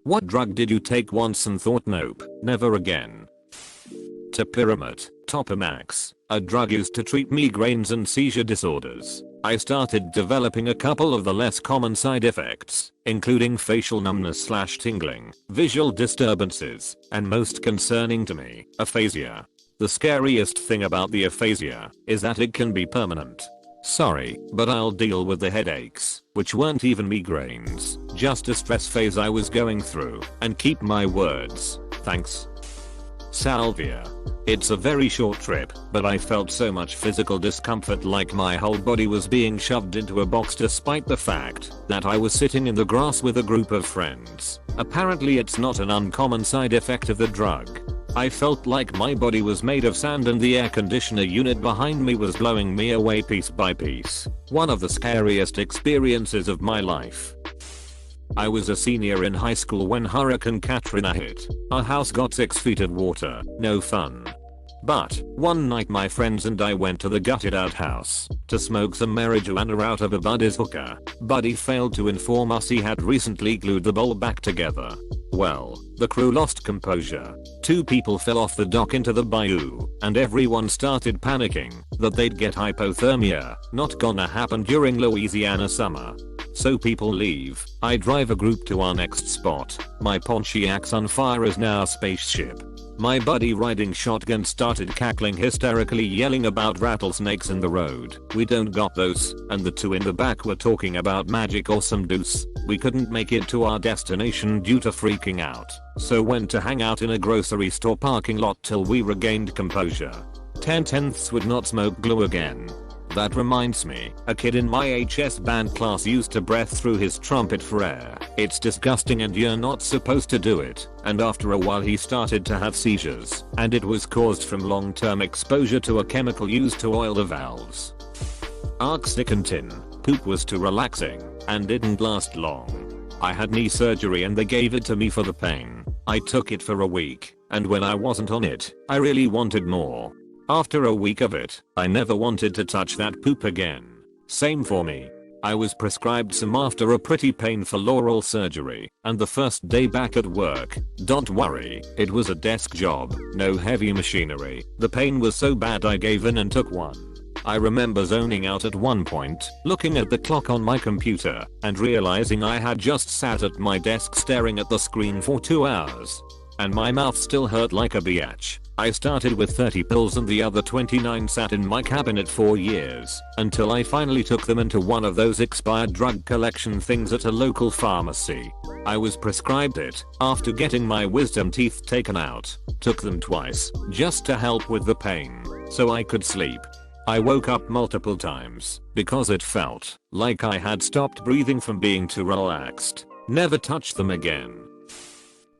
What drug did you take once and thought nope, never again? Topiramate, Topamax, a drug used to treat migraines and seizure disorders. I started developing a couple of the less common side effects, including facial numbness/tingling, visual disturbances, and most concerning to me, aphasia. The scariest thing about the aphasia is that it can be permanent. Sorry, but I'll deal with the headaches, which weren't even migraines, just a stress phase I was going through, and keep my words, thanks. Salvia. It's a very short trip, but I felt so much physical discomfort like my whole body was being shoved into a box despite the fact that I was sitting in the grass with a group of friends. Apparently it's not an uncommon side effect of the drug. I felt like my body was made of sand and the air conditioner unit behind me was blowing me away piece by piece. One of the scariest experiences of my life. I was a senior in high school when Hurricane Katrina hit. Our house got 6 feet of water, no fun. But, one night my friends and I went to the gutted out house to smoke some marijuana out of a buddy's hookah. Buddy failed to inform us he had recently glued the bowl back together. Well, the crew lost composure. 2 people fell off the dock into the bayou, and everyone started panicking that they'd get hypothermia, not gonna happen during Louisiana summer. So people leave. I drive a group to our next spot. My Pontiac's on fire is now a spaceship. My buddy riding shotgun started cackling hysterically yelling about rattlesnakes in the road. We don't got those, and the 2 in the back were talking about magic or some deuce. We couldn't make it to our destination due to freaking out, so went to hang out in a grocery store parking lot till we regained composure. 10/10ths would not smoke glue again. That reminds me, a kid in my HS band class used to breath through his trumpet for air. It's disgusting and you're not supposed to do it, and after a while he started to have seizures, and it was caused from long-term exposure to a chemical used to oil the valves. Oxycontin, poop was too relaxing, and didn't last long. I had knee surgery and they gave it to me for the pain. I took it for a week, and when I wasn't on it, I really wanted more. After a week of it, I never wanted to touch that poop again. Same for me. I was prescribed some after a pretty painful oral surgery, and the first day back at work, don't worry, it was a desk job, no heavy machinery. The pain was so bad I gave in and took one. I remember zoning out at one point, looking at the clock on my computer, and realizing I had just sat at my desk staring at the screen for 2 hours. And my mouth still hurt like a biatch. I started with 30 pills and the other 29 sat in my cabinet for years, until I finally took them into one of those expired drug collection things at a local pharmacy. I was prescribed it after getting my wisdom teeth taken out. Took them twice, just to help with the pain, so I could sleep. I woke up multiple times, because it felt like I had stopped breathing from being too relaxed. Never touched them again.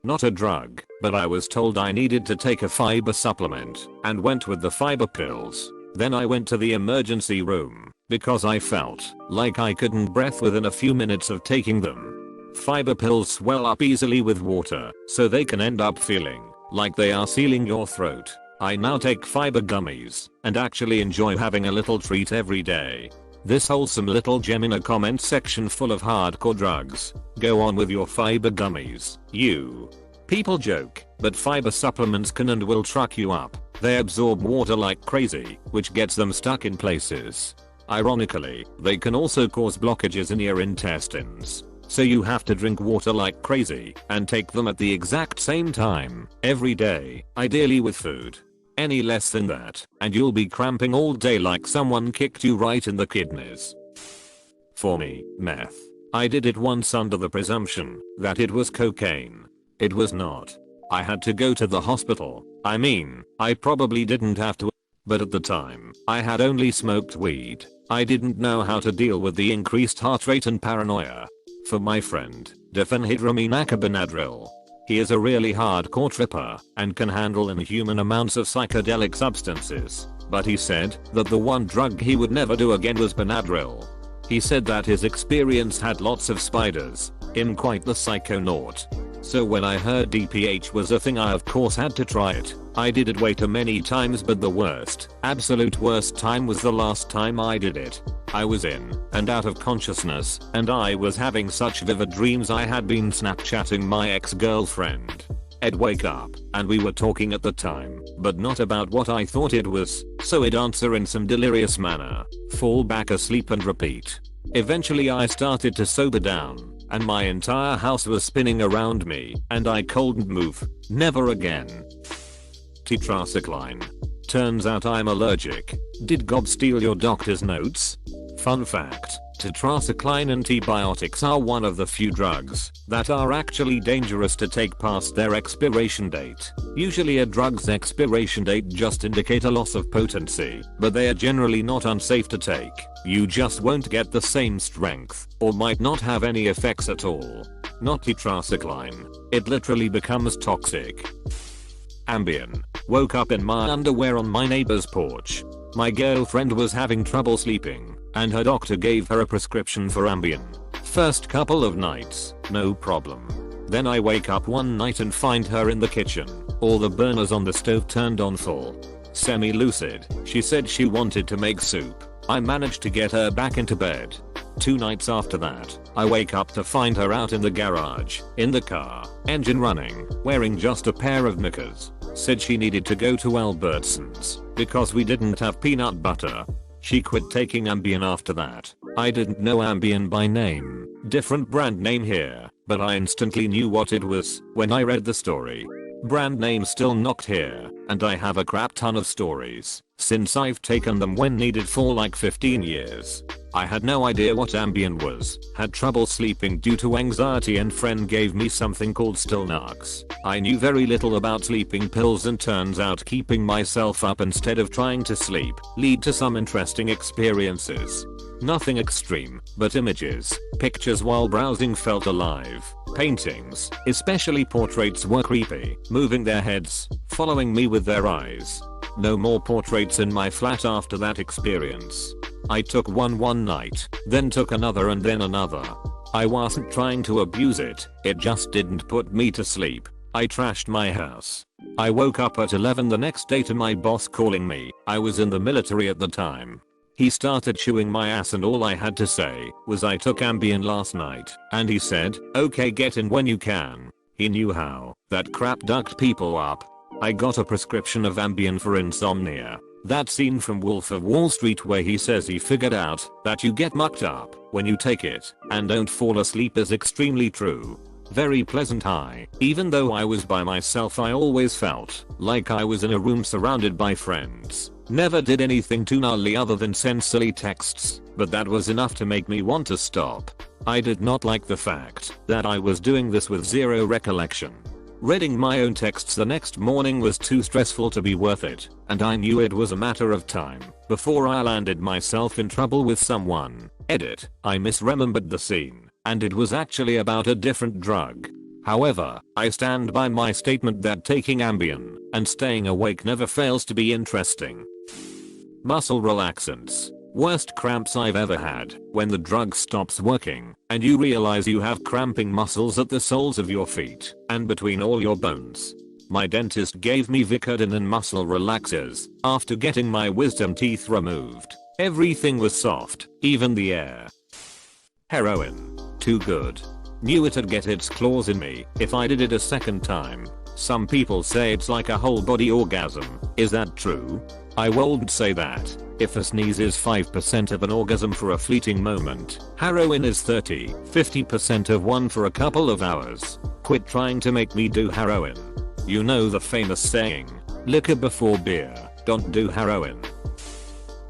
Not a drug, but I was told I needed to take a fiber supplement, and went with the fiber pills. Then I went to the emergency room, because I felt like I couldn't breathe within a few minutes of taking them. Fiber pills swell up easily with water, so they can end up feeling like they are sealing your throat. I now take fiber gummies, and actually enjoy having a little treat every day. This wholesome little gem in a comment section full of hardcore drugs. Go on with your fiber gummies, you. People joke, but fiber supplements can and will truck you up. They absorb water like crazy, which gets them stuck in places. Ironically, they can also cause blockages in your intestines. So you have to drink water like crazy, and take them at the exact same time, every day, ideally with food. Any less than that, and you'll be cramping all day like someone kicked you right in the kidneys. For me, meth. I did it once under the presumption that it was cocaine. It was not. I had to go to the hospital. I mean, I probably didn't have to, but at the time, I had only smoked weed. I didn't know how to deal with the increased heart rate and paranoia. For my friend, diphenhydramine. He is a really hardcore tripper and can handle inhuman amounts of psychedelic substances, but he said that the one drug he would never do again was Benadryl. He said that his experience had lots of spiders, him quite the psychonaut. So when I heard DPH was a thing, I of course had to try it. I did it way too many times, but the worst, absolute worst time was the last time I did it. I was in and out of consciousness, and I was having such vivid dreams. I had been Snapchatting my ex-girlfriend. I'd wake up, and we were talking at the time, but not about what I thought it was, so I'd answer in some delirious manner, fall back asleep and repeat. Eventually I started to sober down, and my entire house was spinning around me, and I couldn't move. Never again. Tetracycline. Turns out I'm allergic. Did Gob steal your doctor's notes? Fun fact. Tetracycline antibiotics are one of the few drugs that are actually dangerous to take past their expiration date. Usually a drug's expiration date just indicate a loss of potency, but they are generally not unsafe to take. You just won't get the same strength, or might not have any effects at all. Not tetracycline. It literally becomes toxic. Ambien. Woke up in my underwear on my neighbor's porch. My girlfriend was having trouble sleeping, and her doctor gave her a prescription for Ambien. First couple of nights, no problem. Then I wake up one night and find her in the kitchen, all the burners on the stove turned on full. Semi-lucid, she said she wanted to make soup. I managed to get her back into bed. 2 nights after that, I wake up to find her out in the garage, in the car, engine running, wearing just a pair of knickers. Said she needed to go to Albertsons because we didn't have peanut butter. She quit taking Ambien after that. I didn't know Ambien by name, different brand name here, but I instantly knew what it was when I read the story. Brand name still knocked here, and I have a crap ton of stories, since I've taken them when needed for like 15 years. I had no idea what Ambien was, had trouble sleeping due to anxiety, and friend gave me something called Stilnox. I knew very little about sleeping pills, and turns out keeping myself up instead of trying to sleep lead to some interesting experiences. Nothing extreme, but images, pictures while browsing felt alive. Paintings, especially portraits, were creepy, moving their heads, following me with their eyes. No more portraits in my flat after that experience. I took one night, then took another, and then another. I wasn't trying to abuse it, it just didn't put me to sleep. I trashed my house. I woke up at 11 the next day to my boss calling me. I was in the military at the time. He started chewing my ass, and all I had to say was I took Ambien last night, and he said, okay, get in when you can. He knew how that crap ducked people up. I got a prescription of Ambien for insomnia. That scene from Wolf of Wall Street where he says he figured out that you get mucked up when you take it and don't fall asleep is extremely true. Very pleasant high. Even though I was by myself, I always felt like I was in a room surrounded by friends. Never did anything too gnarly other than send silly texts, but that was enough to make me want to stop. I did not like the fact that I was doing this with zero recollection. Reading my own texts the next morning was too stressful to be worth it, and I knew it was a matter of time before I landed myself in trouble with someone. Edit. I misremembered the scene, and it was actually about a different drug. However, I stand by my statement that taking Ambien and staying awake never fails to be interesting. Muscle relaxants. Worst cramps I've ever had, when the drug stops working and you realize you have cramping muscles at the soles of your feet and between all your bones. My dentist gave me Vicodin and muscle relaxers after getting my wisdom teeth removed. Everything was soft, even the air. Heroin. Too good. Knew it'd get its claws in me if I did it a second time. Some people say it's like a whole body orgasm. Is that true? I won't say that. If a sneeze is 5% of an orgasm for a fleeting moment, heroin is 30-50% of one for a couple of hours. Quit trying to make me do heroin. You know the famous saying, liquor before beer, don't do heroin.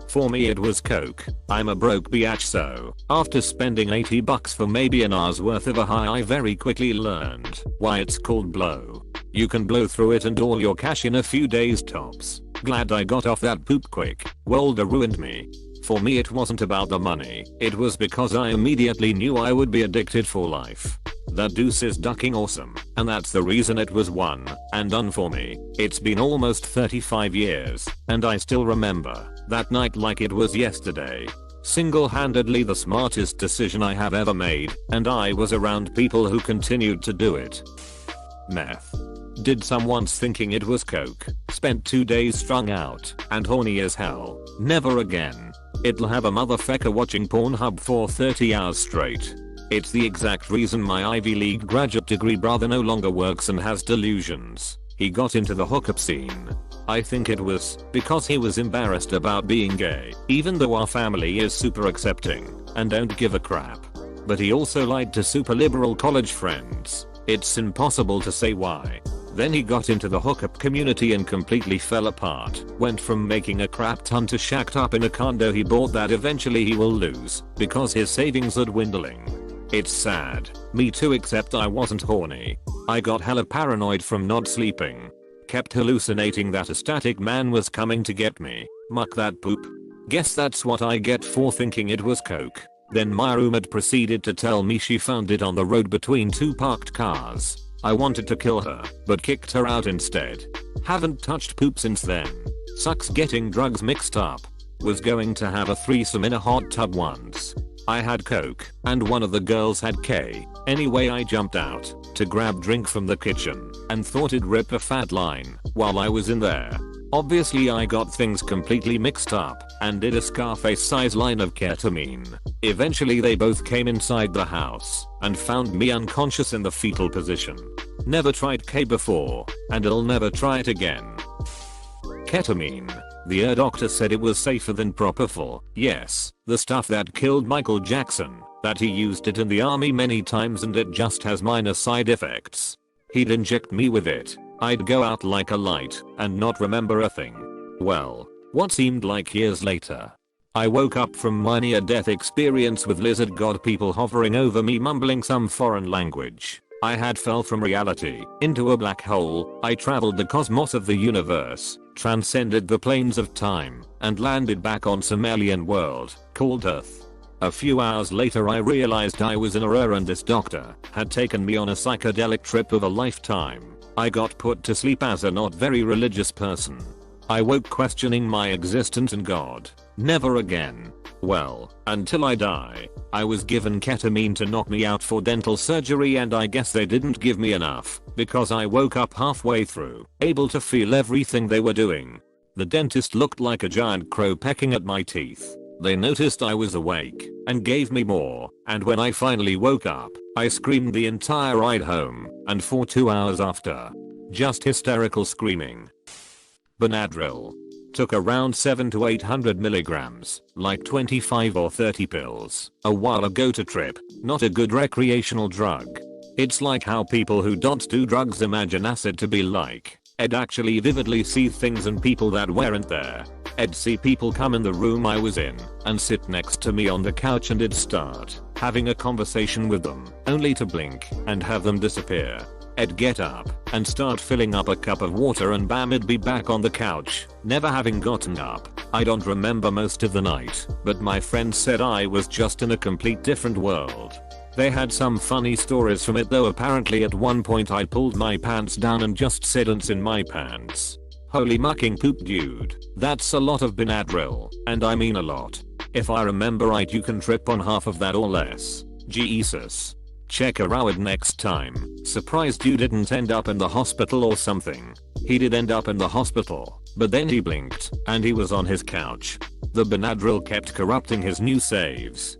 For me it was coke. I'm a broke biatch, so after spending $80 for maybe an hour's worth of a high, I very quickly learned why it's called blow. You can blow through it and all your cash in a few days tops. Glad I got off that poop quick. Welder ruined me. For me it wasn't about the money, it was because I immediately knew I would be addicted for life. The deuce is ducking awesome, and that's the reason it was one and done for me. It's been almost 35 years, and I still remember that night like it was yesterday. Single-handedly the smartest decision I have ever made, and I was around people who continued to do it. Meth. Did some once thinking it was coke. Spent 2 days strung out and horny as hell. Never again. It'll have a motherfucker watching Pornhub for 30 hours straight. It's the exact reason my Ivy League graduate degree brother no longer works and has delusions. He got into the hookup scene. I think it was because he was embarrassed about being gay, even though our family is super accepting and don't give a crap. But he also lied to super liberal college friends. It's impossible to say why. Then he got into the hookup community and completely fell apart. Went from making a crap ton to shacked up in a condo he bought that eventually he will lose because his savings are dwindling. It's sad. Me too, except I wasn't horny. I got hella paranoid from not sleeping. Kept hallucinating that a static man was coming to get me. Muck that poop. Guess that's what I get for thinking it was coke. Then my roommate proceeded to tell me she found it on the road between 2 parked cars. I wanted to kill her, but kicked her out instead. Haven't touched poop since then. Sucks getting drugs mixed up. Was going to have a threesome in a hot tub once. I had coke, and one of the girls had K. Anyway, I jumped out to grab drink from the kitchen and thought it'd rip a fat line while I was in there. Obviously I got things completely mixed up and did a Scarface size line of ketamine. Eventually they both came inside the house and found me unconscious in the fetal position. Never tried K before, and I'll never try it again. Ketamine. The doctor said it was safer than propofol. Yes, the stuff that killed Michael Jackson, that he used it in the army many times and it just has minor side effects. He'd inject me with it. I'd go out like a light and not remember a thing. Well, what seemed like years later, I woke up from my near-death experience with lizard god people hovering over me mumbling some foreign language. I had fell from reality into a black hole. I traveled the cosmos of the universe, transcended the planes of time, and landed back on some alien world called Earth. A few hours later I realized I was in error and this doctor had taken me on a psychedelic trip of a lifetime. I got put to sleep as a not very religious person. I woke questioning my existence and God. Never again. Well, until I die. I was given ketamine to knock me out for dental surgery and I guess they didn't give me enough because I woke up halfway through, able to feel everything they were doing. The dentist looked like a giant crow pecking at my teeth. They noticed I was awake and gave me more, and when I finally woke up, I screamed the entire ride home and for 2 hours after. Just hysterical screaming. Benadryl. Took around 700 to 800 milligrams, like 25 or 30 pills, a while ago to trip. Not a good recreational drug. It's like how people who don't do drugs imagine acid to be like. I'd actually vividly see things and people that weren't there. I'd see people come in the room I was in and sit next to me on the couch and I'd start having a conversation with them, only to blink and have them disappear. I'd get up and start filling up a cup of water and bam, it'd be back on the couch, never having gotten up. I don't remember most of the night, but my friends said I was just in a complete different world. They had some funny stories from it though. Apparently at one point I pulled my pants down and just said "It's in my pants." Holy mucking poop, dude. That's a lot of Benadryl, and I mean a lot. If I remember right, you can trip on half of that or less. Jesus. Check her out next time. Surprised you didn't end up in the hospital or something. He did end up in the hospital, but then he blinked and he was on his couch. The Benadryl kept corrupting his new saves.